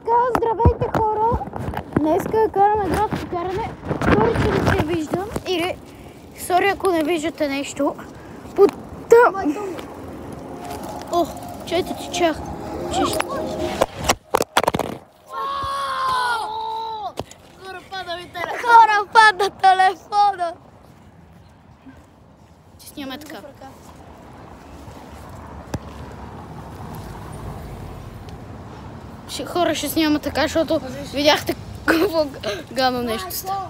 Здравейте, хора! Днеска караме градско каране. Сори, че не се виждам. Или сори, ако не виждате нещо. О, чете ти чах. Хора, пада телефона! Ще снимаме така. Хора, ще снимаме така, защото видяхте какво гадно нещо става.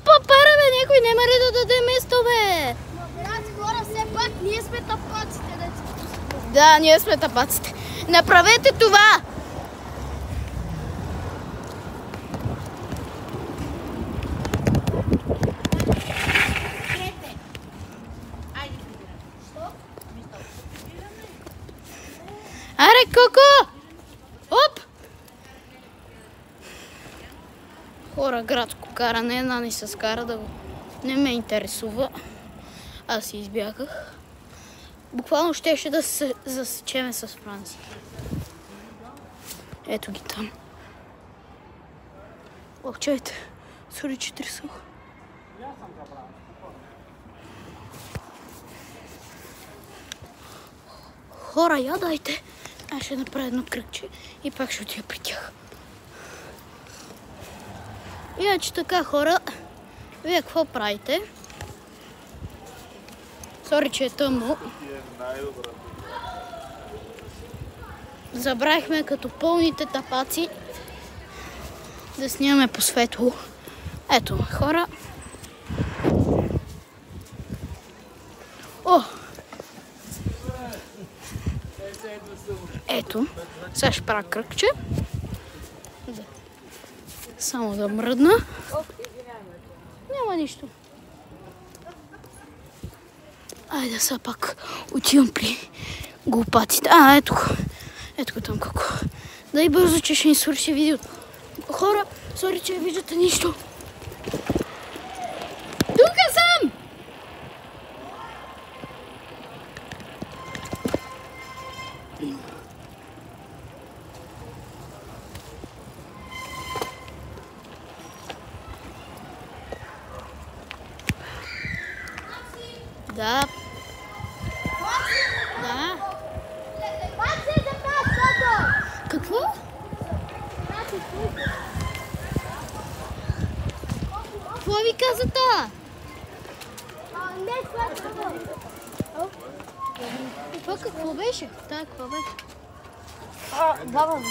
Пара, бе, някой няма ли да даде место, бе? Хора, все пак ние сме тапаците. Да, ние сме тапаците. Направете това! Аре, Коко! Оп! Хора, градско каране, една ни се скара да го... Не ме интересува. Аз си избягах. Буквално щеше да се засечеме с Франция. Ето ги там. Ох, чайте. Сори, че тресах. Хора, я дайте. Аз ще направя едно кръгче и пак ще отида при тях. Иначе така, хора, вие какво правите? Сори, че е тъмно. Забравихме като пълните тапаци да снимаме по светло. Ето, хора. О! Ето, сега ще правя кръгче. Само да мръдна. Няма нищо. Айде сега пак отивам при глупаците. Ето го там какво. Дай бързо, че ще ни свърши видеото. Хора, сори, че не виждате нищо. Тука съм! Да. Да. Какво? Какво ви каза та? Това какво беше? Та, какво беше? Баба ми.